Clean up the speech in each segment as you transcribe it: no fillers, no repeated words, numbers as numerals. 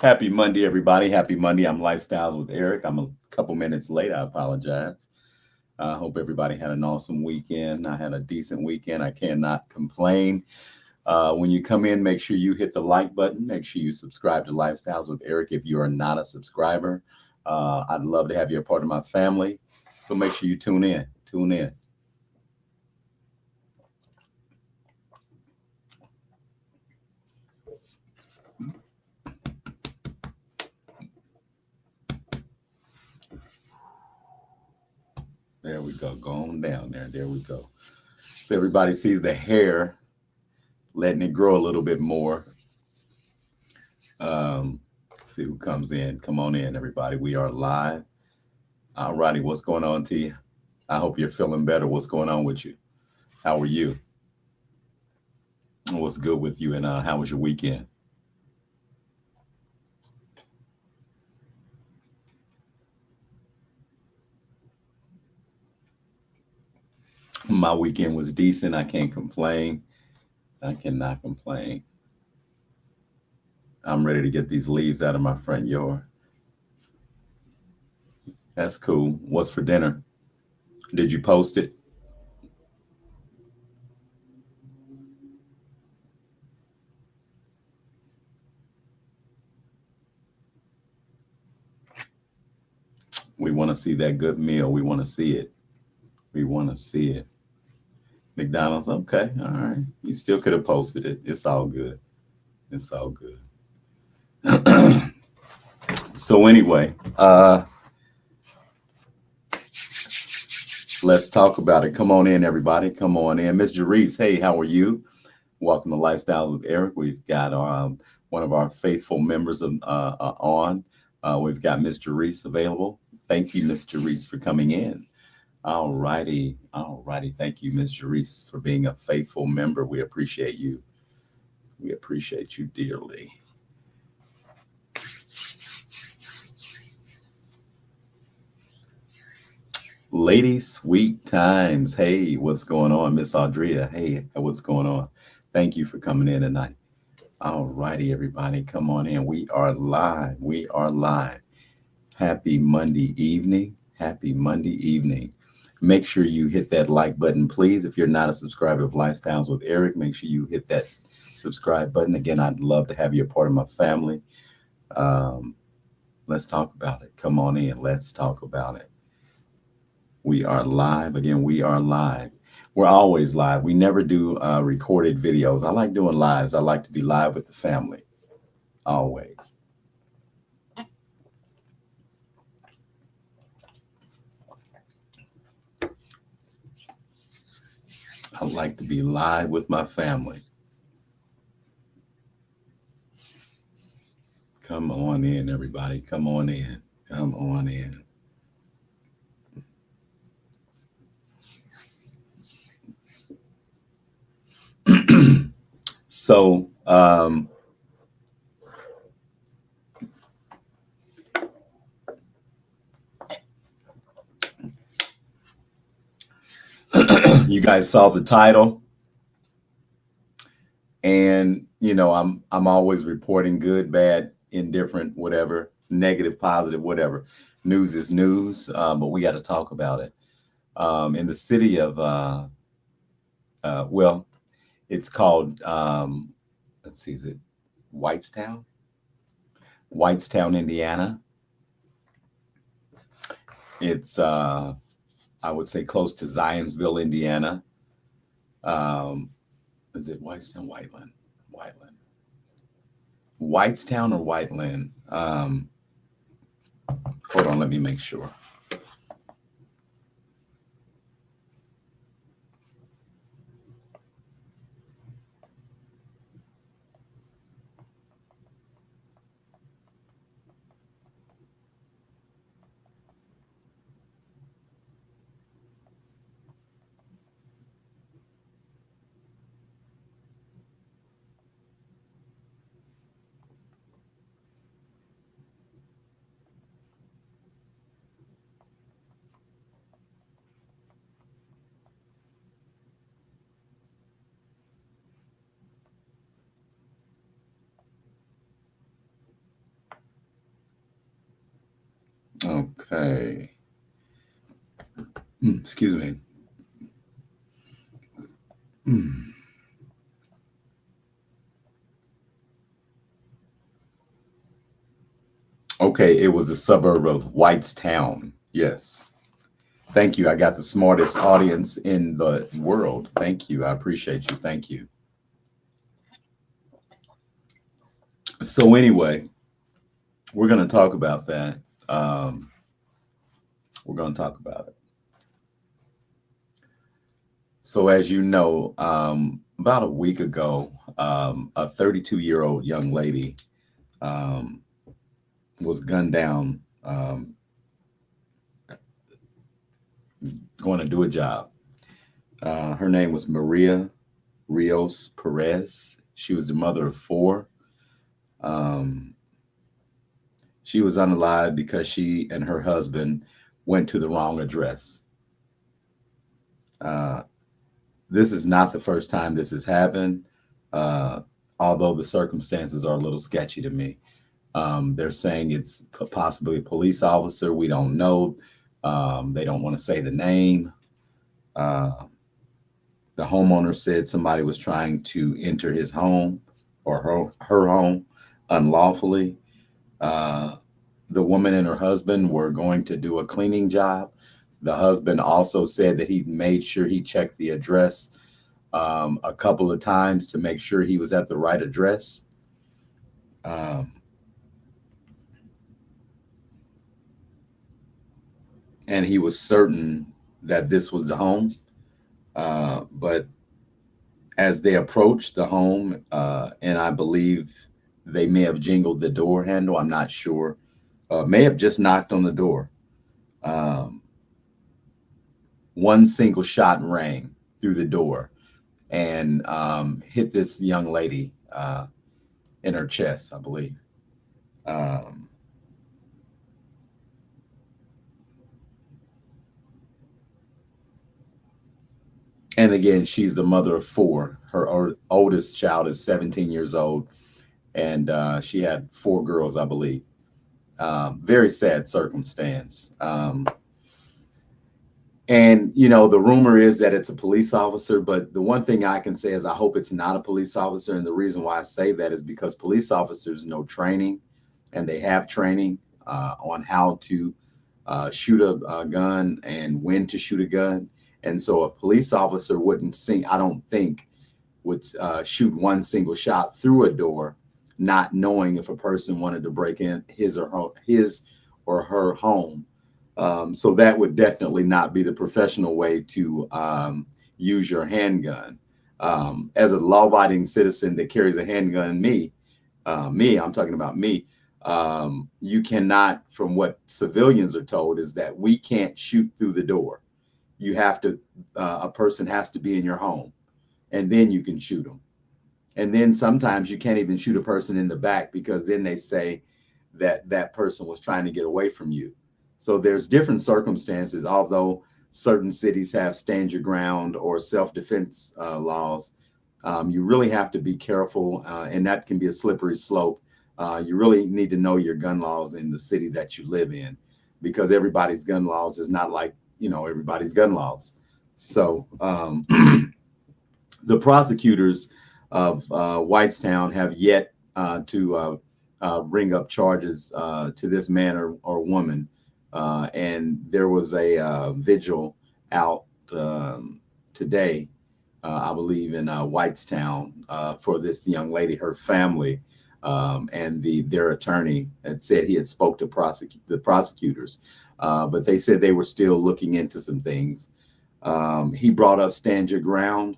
Happy Monday, everybody. Happy Monday. I'm Lifestyles with Eric. I'm a couple minutes late. I apologize. I hope everybody had an awesome weekend. I had a decent weekend. I cannot complain. When you come in, make sure you hit the like button. Make sure you subscribe to Lifestyles with Eric if you are not a subscriber. I'd love to have you a part of my family. So make sure you tune in. Tune in. There we go. Go on down there. There we go. So everybody sees the hair, letting it grow a little bit more. Um, see who comes in. Come on in, everybody. We are live. All righty, what's going on to you? I hope you're feeling better. What's going on with you? How are you? What's good with you? And how was your weekend? My weekend was decent. I can't complain. I cannot complain. I'm ready to get these leaves out of my front yard. That's cool. What's for dinner? Did you post it? We want to see that good meal. We want to see it. We want to see it. McDonald's. Okay. All right. You still could have posted it. It's all good. It's all good. So anyway, let's talk about it. Come on in, everybody. Come on in. Miss Jerice, hey, how are you? Welcome to Lifestyles with Eric. We've got one of our faithful members on. We've got Miss Jerice available. Thank you, Miss Jerice, for coming in. All righty. All righty. Thank you, Miss Jerice, for being a faithful member. We appreciate you. We appreciate you dearly. Lady Sweet Times. Hey, what's going on? Miss Audria. Hey, what's going on? Thank you for coming in tonight. All righty, everybody. Come on in. We are live. We are live. Happy Monday evening. Happy Monday evening. Make sure you hit that like button, please. If you're not a subscriber of Lifestyles with Eric, make sure you hit that subscribe button. Again, I'd love to have you a part of my family. Um, let's talk about it. Come on in. Let's talk about it. We are live. Again, we are live. We're always live. We never do recorded videos. I like doing lives. I like to be live with the family. Always. I like to be live with my family. Come on in, everybody. Come on in. Come on in. So, you guys saw the title, and I'm always reporting good, bad, indifferent, whatever, negative, positive, whatever. News is news, but we got to talk about it. In the city of, well, it's called, let's see, is it Whitestown? Whitestown, Indiana. It's, I would say, close to Zionsville, Indiana. Um, is it Whitestown, Whiteland, Whiteland, Whitestown or Whiteland? Hold on, let me make sure. Okay. Excuse me. Okay, it was a suburb of Whitestown. Yes. Thank you. I got the smartest audience in the world. Thank you. I appreciate you. Thank you. So anyway, we're going to talk about that. Um, we're going to talk about it. So as you know, about a week ago, a 32-year-old young lady um, was gunned down going to do a job. Her name was Maria Rios Perez. She was the mother of four. Um, she was unalive because she and her husband went to the wrong address. Uh, this is not the first time this has happened, uh, although the circumstances are a little sketchy to me. They're saying it's possibly a police officer. We don't know. They don't want to say the name. Uh, the homeowner said somebody was trying to enter his home or her home unlawfully. Uh, the woman and her husband were going to do a cleaning job. The husband also said that he made sure he checked the address a couple of times to make sure he was at the right address. Um, and he was certain that this was the home. But as they approached the home, and I believe they may have jingled the door handle, I'm not sure, may have just knocked on the door. Um, one single shot rang through the door and hit this young lady in her chest, I believe. Um, and again, she's the mother of four. Her oldest child is 17 years old, and she had four girls, I believe. Very sad circumstance. And the rumor is that it's a police officer, but the one thing I can say is I hope it's not a police officer. And the reason why I say that is because police officers know training, and they have training on how to shoot a gun and when to shoot a gun. And so a police officer wouldn't think, I don't think, would shoot one single shot through a door, not knowing if a person wanted to break in his or her home. So that would definitely not be the professional way to use your handgun. As a law-abiding citizen that carries a handgun, I'm talking about me. You cannot, from what civilians are told, is that we can't shoot through the door. You have to, a person has to be in your home, and then you can shoot them. And then sometimes you can't even shoot a person in the back because then they say that that person was trying to get away from you. So there's different circumstances, although certain cities have stand your ground or self-defense laws. You really have to be careful, and that can be a slippery slope. You really need to know your gun laws in the city that you live in, because everybody's gun laws is not like, everybody's gun laws. So the prosecutors of Whitestown have yet to bring up charges to this man or woman. And there was a vigil out today, I believe, in Whitestown for this young lady, her family, and their attorney had said he had spoke to the prosecutors, but they said they were still looking into some things. He brought up stand your ground.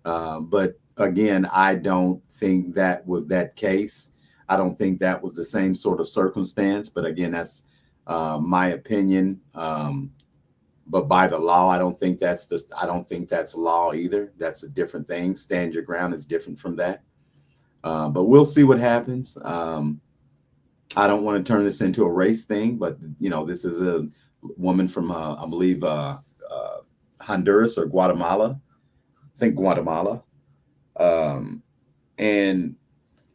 But again, I don't think that was that case. I don't think that was the same sort of circumstance. But again, that's my opinion. But by the law, I don't think that's law either. That's a different thing. Stand your ground is different from that. But we'll see what happens. I don't want to turn this into a race thing, but this is a woman from I believe Honduras or Guatemala. I think Guatemala. Um, and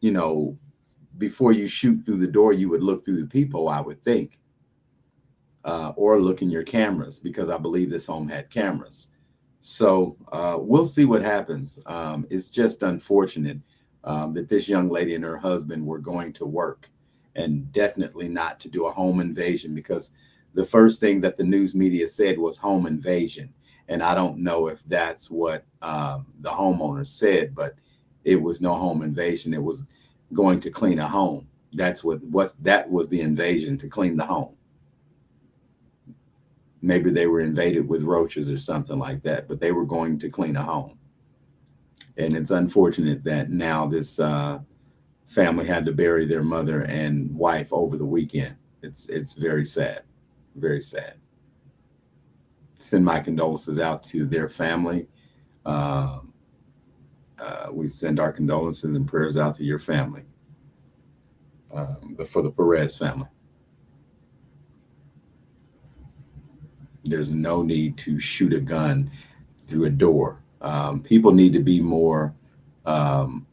you know, before you shoot through the door, you would look through the peephole, I would think. or look in your cameras, because I believe this home had cameras. So we'll see what happens. It's just unfortunate that this young lady and her husband were going to work, and definitely not to do a home invasion, because the first thing that the news media said was home invasion. And I don't know if that's what the homeowner said, but it was no home invasion. It was going to clean a home. That's what that was, the invasion, to clean the home. Maybe they were invaded with roaches or something like that, but they were going to clean a home. And it's unfortunate that now this family had to bury their mother and wife over the weekend. It's very sad, very sad. Send my condolences out to their family. Um, we send our condolences and prayers out to your family, for the Perez family. There's no need to shoot a gun through a door. People need to be more. Um,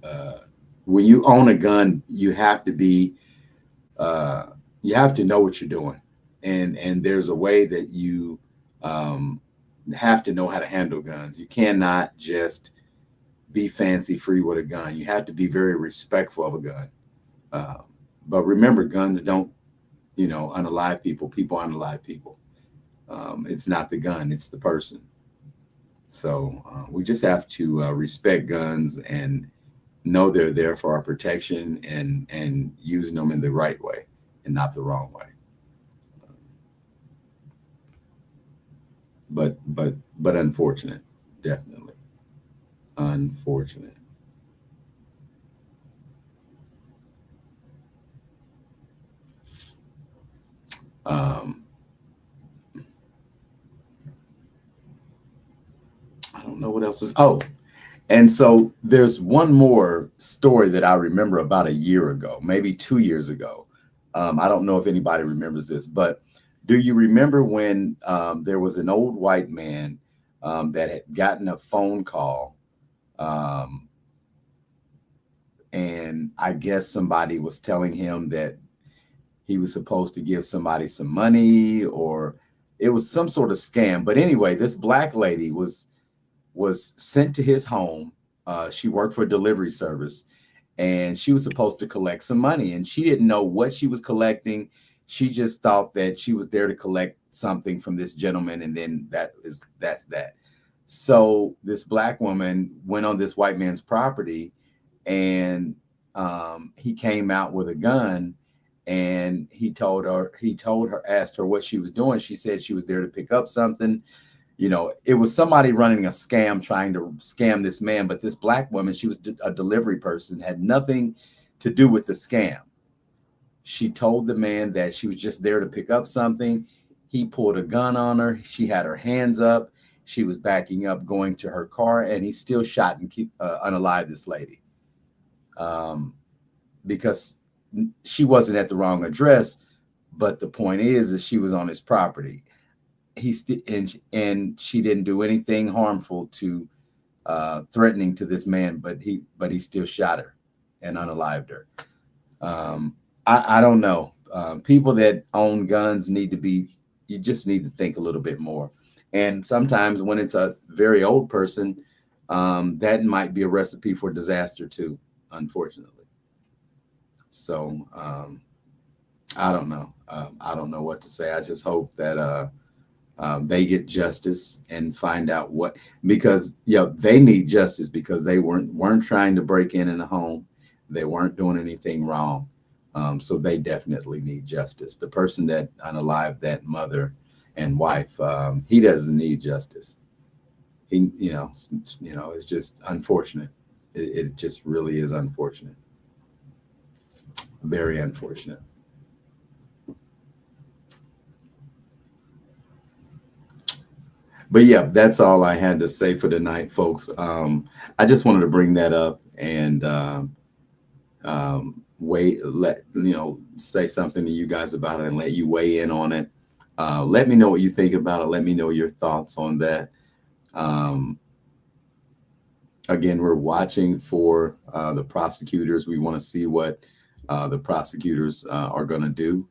uh, when you own a gun, uh, you have to know what you're doing, and there's a way that you um, have to know how to handle guns. You cannot just be fancy free with a gun. You have to be very respectful of a gun. Uh, but remember, guns don't, unalive people. People unalive people. It's not the gun; it's the person. So we just have to respect guns and know they're there for our protection, and using them in the right way and not the wrong way. But unfortunate, definitely unfortunate. Um, I don't know what else is. Oh, and so there's one more story that I remember about a year ago, maybe 2 years ago. I don't know if anybody remembers this, but do you remember when there was an old white man that had gotten a phone call, um, and I guess somebody was telling him that he was supposed to give somebody some money, or it was some sort of scam. But anyway, this black lady was sent to his home. She worked for a delivery service, and she was supposed to collect some money, and she didn't know what she was collecting. She just thought that she was there to collect something from this gentleman, and then that's that. So this black woman went on this white man's property, and he came out with a gun, and he told her, asked her what she was doing. She said she was there to pick up something. It was somebody running a scam, trying to scam this man. But this black woman, she was a delivery person, had nothing to do with the scam. She told the man that she was just there to pick up something. He pulled a gun on her. She had her hands up. She was backing up, going to her car, and he still shot and keep unalive this lady, um, because she wasn't at the wrong address. But the point is that she was on his property. And she didn't do anything harmful to threatening to this man, but he still shot her and unalived her. Um, I don't know. People that own guns need to be. You just need to think a little bit more. And sometimes when it's a very old person, that might be a recipe for disaster too, unfortunately. So I don't know. I don't know what to say. I just hope that they get justice and find out what, because they need justice, because they weren't trying to break in a home. They weren't doing anything wrong. So they definitely need justice. The person that unalived that mother and wife, he doesn't need justice. He it's just unfortunate. It just really is unfortunate. Very unfortunate. But yeah, that's all I had to say for tonight, folks. I just wanted to bring that up, and wait, let say something to you guys about it, and let you weigh in on it. Let me know what you think about it. Let me know your thoughts on that. Um, Again, we're watching for the prosecutors. We want to see what the prosecutors are going to do.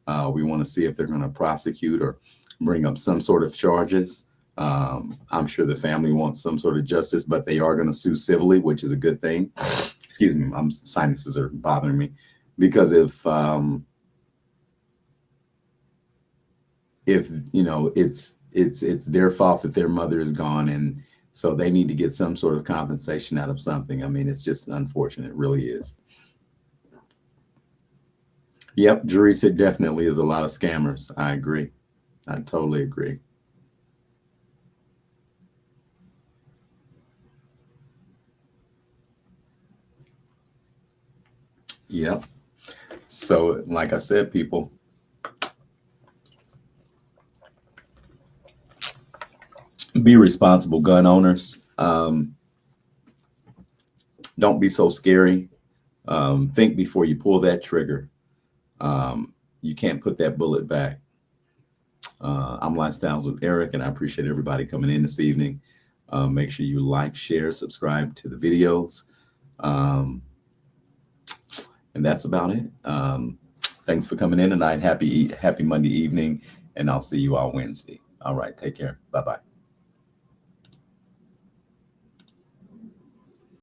We want to see if they're going to prosecute or bring up some sort of charges. I'm sure the family wants some sort of justice, but they are going to sue civilly, which is a good thing. Excuse me, my sinuses are bothering me, because if you know, it's their fault that their mother is gone, and so they need to get some sort of compensation out of something. I mean, it's just unfortunate, it really is. Yep, Jerisa, it definitely is a lot of scammers. I agree. I totally agree. Yep. So, like I said, people, be responsible gun owners. Don't be so scary. Think before you pull that trigger. You can't put that bullet back. I'm Lifestyles with Eric, and I appreciate everybody coming in this evening. Make sure you like, share, subscribe to the videos. Um, and that's about it. Thanks for coming in tonight. Happy Monday evening, and I'll see you all Wednesday. All right, take care. Bye bye.